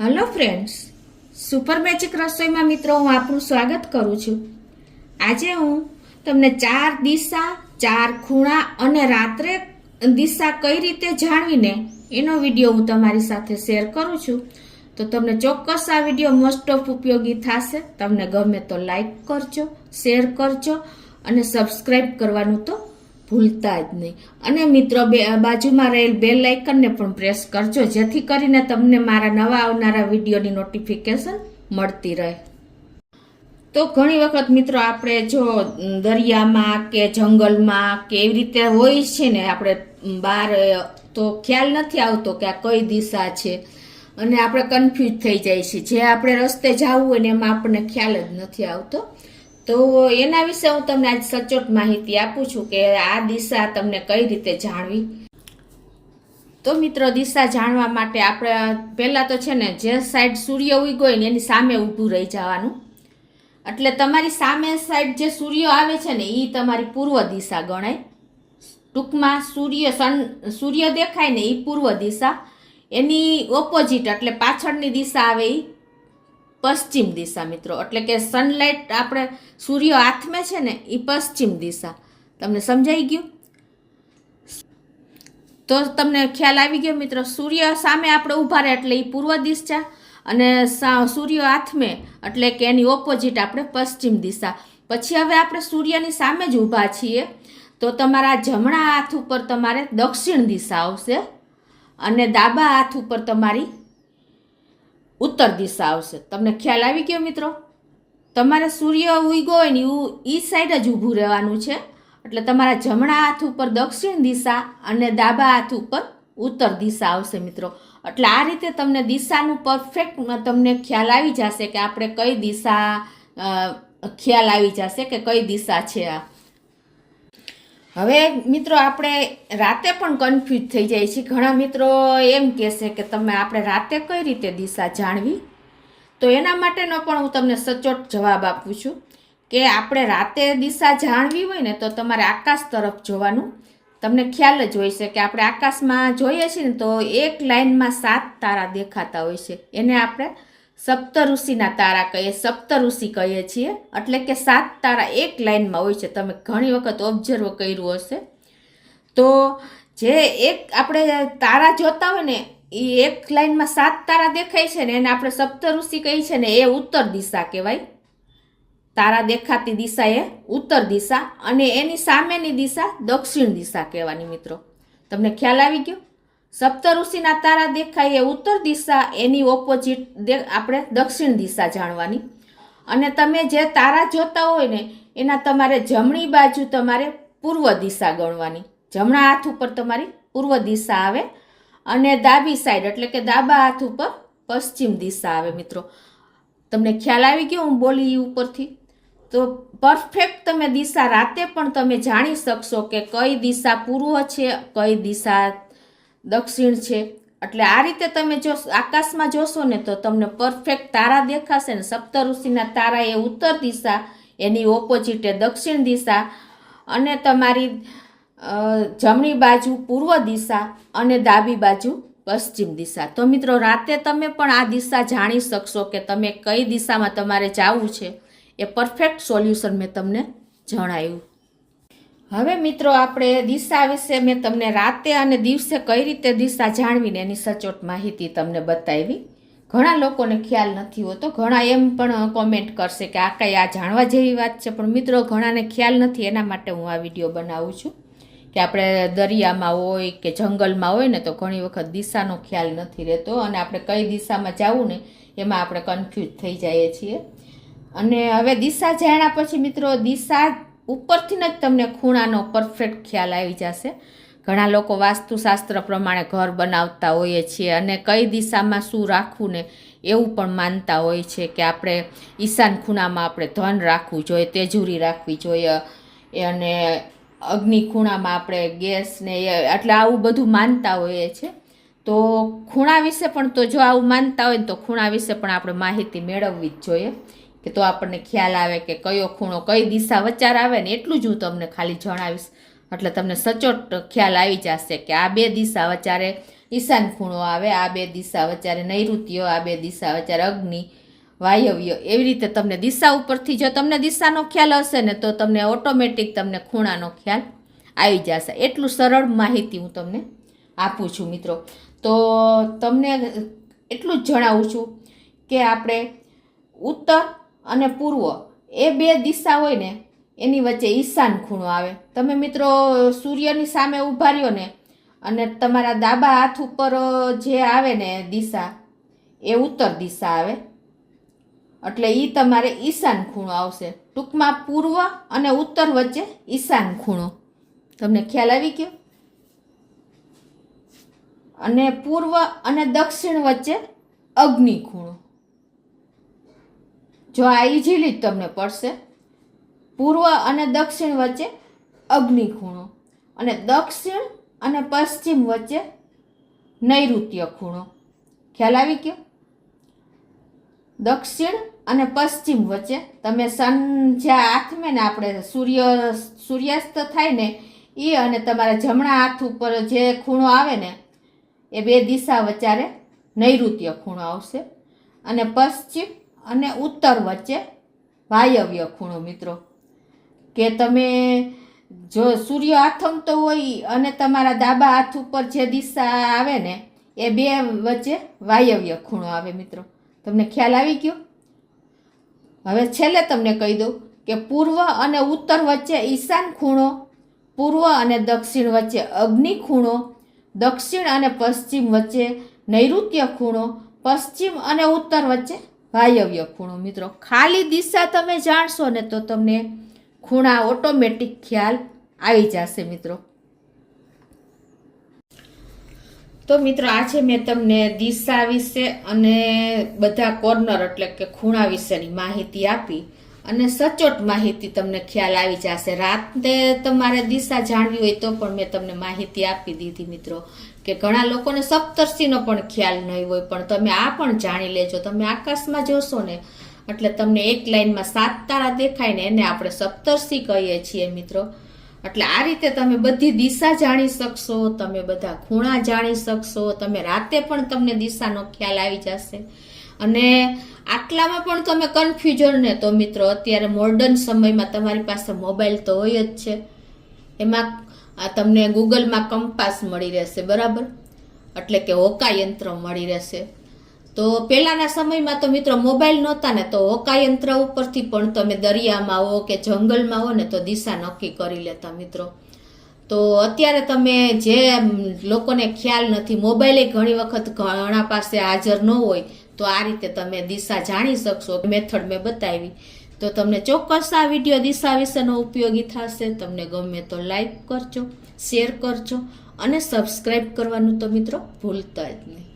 Hello friends, super magic રસોઈમાં મિત્રો હું આપનું સ્વાગત કરું છું। આજે હું તમને 4 દિશા, 4 ખૂણા અને રાત્રે દિશા કઈ રીતે જાણવીને એનો વિડીયો હું તમારી સાથે શેર કરું છું। તો તમને ચોક્કસ આ વિડીયો મોસ્ટ ઓફ ઉપયોગી થશે। તમને ગમે તો લાઈક કરજો, શેર કરજો અને સબસ્ક્રાઈબ કરવાનું તો ભૂલતા જ નહીં। અને મિત્રો બાજુમાં રહેલ બેલ આઇકનને પણ પ્રેસ કરજો, જેથી કરીને તમને મારા નવા આવનારા વિડીયોની નોટિફિકેશન મળતી રહે। તો ઘણી વખત મિત્રો આપણે જો દરિયામાં કે જંગલમાં કે એવી રીતે હોય છે ને, આપણે બહાર તો ખ્યાલ નથી આવતો કે આ કઈ દિશા છે અને આપણે કન્ફ્યુઝ થઈ જાય છે। જે આપણે રસ્તે જવું હોય ને એમાં આપણને ખ્યાલ જ નથી આવતો। તો એના વિશે હું તમને આજ સચોટ માહિતી આપું છું કે આ દિશા તમને કઈ રીતે જાણવી। તો મિત્રો, દિશા જાણવા માટે આપણે પહેલા તો છે ને, જે સાઈડ સૂર્ય ઉગ્યો હોય ને એની સામે ઊભું રહી જવાનું। એટલે તમારી સામે સાઈડ જે સૂર્ય આવે છે ને એ તમારી પૂર્વ દિશા ગણાય। ટૂંકમાં સૂર્ય દેખાય ને એ પૂર્વ દિશા, એની ઓપોઝિટ એટલે પાછળની દિશા આવે એ પશ્ચિમ દિશા મિત્રો। એટલે કે સનલાઇટ આપણે સૂર્ય હાથમે છે ને એ પશ્ચિમ દિશા। તમને સમજાઈ ગયું? તો તમને ખ્યાલ આવી ગયો મિત્રો। સૂર્ય સામે આપણે ઊભા રહે એટલે એ પૂર્વ દિશા, અને સૂર્ય હાથમે એટલે કે એની ઓપોઝિટ આપણે પશ્ચિમ દિશા। પછી હવે આપણે સૂર્યની સામે જ ઊભા છીએ તો તમારા જમણા હાથ ઉપર તમારે દક્ષિણ દિશા આવશે અને ડાબા હાથ ઉપર તમારી ઉત્તર દિશા આવશે। તમને ખ્યાલ આવી ગયો મિત્રો? તમારે સૂર્ય ઉગ્યો હોય ને એ સાઈડ જ ઊભું રહેવાનું છે। એટલે તમારા જમણા હાથ ઉપર દક્ષિણ દિશા અને ડાબા હાથ ઉપર ઉત્તર દિશા આવશે મિત્રો। એટલે આ રીતે તમને દિશાનું પરફેક્ટ તમને ખ્યાલ આવી જશે કે આપણે કઈ દિશા, ખ્યાલ આવી જશે કે કઈ દિશા છે આ। હવે મિત્રો, આપણે રાતે પણ કન્ફ્યુઝ થઈ જાય છે। ઘણા મિત્રો એમ કહેશે કે તમે આપણે રાતે કઈ રીતે દિશા જાણવી। તો એના માટેનો પણ હું તમને સચોટ જવાબ આપું છું કે આપણે રાતે દિશા જાણવી હોય ને તો તમારે આકાશ તરફ જોવાનું। તમને ખ્યાલ જ હોય છે કે આપણે આકાશમાં જોઈએ છીએ ને તો એક લાઇનમાં 7 તારા દેખાતા હોય છે, એને આપણે સપ્તઋષિના તારા કહીએ, સપ્તઋષિ કહીએ છીએ। એટલે કે 7 તારા એક લાઇનમાં હોય છે। તમે ઘણી વખત ઓબ્ઝર્વ કર્યું હશે। તો જે એક આપણે તારા જોતા હોય ને એ એક લાઇનમાં 7 તારા દેખાય છે ને એને આપણે સપ્તઋષિ કહીએ છીએ ને, એ ઉત્તર દિશા કહેવાય। તારા દેખાતી દિશા એ ઉત્તર દિશા અને એની સામેની દિશા દક્ષિણ દિશા કહેવાની મિત્રો। તમને ખ્યાલ આવી ગયો? સપ્તઋષિના તારા દેખાય એ ઉત્તર દિશા, એની ઓપોઝિટ આપણે દક્ષિણ દિશા જાણવાની। અને તમે જે તારા જોતા હોય ને એના તમારે જમણી બાજુ તમારે પૂર્વ દિશા ગણવાની। જમણા હાથ ઉપર તમારી પૂર્વ દિશા આવે અને ડાબી સાઈડ એટલે કે ડાબા હાથ ઉપર પશ્ચિમ દિશા આવે મિત્રો। તમને ખ્યાલ આવી ગયો હું બોલી ઉપરથી? તો પરફેક્ટ તમે દિશા રાતે પણ તમે જાણી શકશો કે કઈ દિશા પૂર્વ છે, કઈ દિશા દક્ષિણ છે। એટલે આ રીતે તમે જો આકાશમાં જોશો ને તો તમને પરફેક્ટ તારા દેખાશે ને। સપ્તઋષિના તારા એ ઉત્તર દિશા, એની ઓપોઝિટ એ દક્ષિણ દિશા અને તમારી જમણી બાજુ પૂર્વ દિશા અને ડાબી બાજુ પશ્ચિમ દિશા। તો મિત્રો, રાતે તમે પણ આ દિશા જાણી શકશો કે તમે કઈ દિશામાં તમારે જવું છે। એ પરફેક્ટ સોલ્યુશન મેં તમને જણાવ્યું। હવે મિત્રો, આપણે દિશા વિશે મેં તમને રાતે અને દિવસે કઈ રીતે દિશા જાણવીને એની સચોટ માહિતી તમને બતાવી। ઘણા લોકોને ખ્યાલ નથી હોતો, ઘણા એમ પણ કોમેન્ટ કરશે કે આ કઈ આ જાણવા જેવી વાત છે, પણ મિત્રો ઘણાને ખ્યાલ નથી। એના માટે હું આ વિડીયો બનાવું છું કે આપણે દરિયામાં હોય કે જંગલમાં હોય ને તો ઘણી વખત દિશાનો ખ્યાલ નથી રહેતો અને આપણે કઈ દિશામાં જવું ને એમાં આપણે કન્ફ્યુઝ થઈ જઈએ છીએ। અને હવે દિશા જાણ્યા પછી મિત્રો, દિશા ઉપરથી જ તમને ખૂણાનો પરફેક્ટ ખ્યાલ આવી જશે। ઘણા લોકો વાસ્તુશાસ્ત્ર પ્રમાણે ઘર બનાવતા હોઈએ છીએ અને કઈ દિશામાં શું રાખવું ને એવું પણ માનતા હોય છે કે આપણે ઈશાન ખૂણામાં આપણે ધન રાખવું જોઈએ, તેજુરી રાખવી જોઈએ, અને અગ્નિ ખૂણામાં આપણે ગેસ ને એટલે આવું બધું માનતા હોઈએ છીએ। તો ખૂણા વિશે પણ તો જો આવું માનતા હોય તો ખૂણા વિશે પણ આપણે માહિતી મેળવવી જ જોઈએ કે તો આપણને ખ્યાલ આવે કે કયો ખૂણો કઈ દિશા વચાર આવે ને એટલું જ હું તમને ખાલી જણાવીશ। એટલે તમને સચોટ ખ્યાલ આવી જશે કે આ બે દિશા વચારે ઈશાન ખૂણો આવે, આ બે દિશા વચ્ચે નૈઋત્ય, આ બે દિશા વચ્ચે અગ્નિ, વાયવ્ય. એવી રીતે તમને દિશા ઉપરથી જો તમને દિશાનો ખ્યાલ હશે ને તો તમને ઓટોમેટિક તમને ખૂણાનો ખ્યાલ આવી જશે. એટલું સરળ માહિતી હું તમને આપું છું મિત્રો. તો તમને એટલું જ જણાવું છું કે આપણે ઉત્તર અને પૂર્વ એ બે દિશા હોય ને એની વચ્ચે ઈશાન ખૂણો આવે. તમે મિત્રો સૂર્યની સામે ઊભા રહ્યો ને અને તમારા ડાબા હાથ ઉપર જે આવે ને દિશા એ ઉત્તર દિશા આવે, એટલે એ તમારે ઈશાન ખૂણો આવશે. ટૂંકમાં પૂર્વ અને ઉત્તર વચ્ચે ઈશાન ખૂણો. તમને ખ્યાલ આવી ગયો? અને પૂર્વ અને દક્ષિણ વચ્ચે અગ્નિ ખૂણો. જો આ ઇઝીલી જ તમને પડશે. પૂર્વ અને દક્ષિણ વચ્ચે અગ્નિ ખૂણો અને દક્ષિણ અને પશ્ચિમ વચ્ચે નૈઋત્ય ખૂણો. ખ્યાલ આવી ગયો? દક્ષિણ અને પશ્ચિમ વચ્ચે તમે સન જ્યાં આથમે ને આપણે સૂર્યાસ્ત થાય ને એ અને તમારા જમણા હાથ ઉપર જે ખૂણો આવે ને એ બે દિશા વચ્ચે નૈઋત્ય ખૂણો આવશે અને પશ્ચિમ અને ઉત્તર વચ્ચે વાયવ્ય ખૂણો. મિત્રો કે તમે જો સૂર્ય આથમતો હોય અને તમારા ડાબા હાથ ઉપર જે દિશા આવે ને એ બે વચ્ચે વાયવ્ય ખૂણો આવે. મિત્રો તમને ખ્યાલ આવી ગયો? હવે છેલ્લે તમને કહી દઉં કે પૂર્વ અને ઉત્તર વચ્ચે ઈશાન ખૂણો, પૂર્વ અને દક્ષિણ વચ્ચે અગ્નિ ખૂણો, દક્ષિણ અને પશ્ચિમ વચ્ચે નૈઋત્ય ખૂણો, પશ્ચિમ અને ઉત્તર વચ્ચે વાયવ્ય ખૂણો. મિત્રો ખાલી દિશા તમે જાણશો ને તો તમને ખૂણા ઓટોમેટિક ખ્યાલ આવી જશે. મિત્રો તો મિત્રો આજે મેં તમને દિશા વિશે અને બધા કોર્નર એટલે કે ખૂણા વિશેની માહિતી આપી અને સચોટ માહિતી તમને ખ્યાલ આવી જશે. રાતે તમારે દિશા જાણવી હોય તો પણ મેં તમને માહિતી આપી દીધી. મિત્રો કે ઘણા લોકોને સપ્તર્ષિનો પણ ખ્યાલ નહીં હોય, પણ તમે આ પણ જાણી લેજો. તમે આકાશમાં જોશો ને એટલે તમને એક લાઈનમાં 7 તારા દેખાય ને એને આપણે સપ્તર્ષિ કહીએ છીએ મિત્રો. એટલે આ રીતે તમે બધી દિશા જાણી શકશો, તમે બધા ખૂણા જાણી શકશો. તમે રાતે પણ તમને દિશાનો ખ્યાલ આવી જશે. અને આટલામાં પણ તમે કન્ફ્યુઝન ને તો મિત્રો અત્યારે મોડર્ન સમયમાં તમારી પાસે મોબાઈલ તો હોય જ છે. એમાં તમને ગૂગલમાં કંપાસ મળી રહેશે, બરાબર? એટલે કે હોકા યંત્ર મળી રહેશે. તો પહેલાના સમયમાં તો મિત્રો મોબાઈલ નહોતા ને તો હોકા યંત્ર ઉપરથી પણ તમે દરિયામાં હો કે જંગલમાં હો ને તો દિશા નક્કી કરી લેતા મિત્રો. તો અત્યારે તમે જે લોકોને ખ્યાલ નથી, મોબાઈલે ઘણી વખત ઘણા પાસે હાજર ન હોય, તો આ રીતે તમે દિશા જાણી શકશો. મેથડ મેં બતાવી તો તમને ચોક્કસ આ વિડીયો દિશા વિશેનો ઉપયોગી થશે. તમને ગમે તો લાઈક કરજો, શેર કરજો અને સબસ્ક્રાઈબ કરવાનું તો મિત્રો ભૂલતા જ નહીં.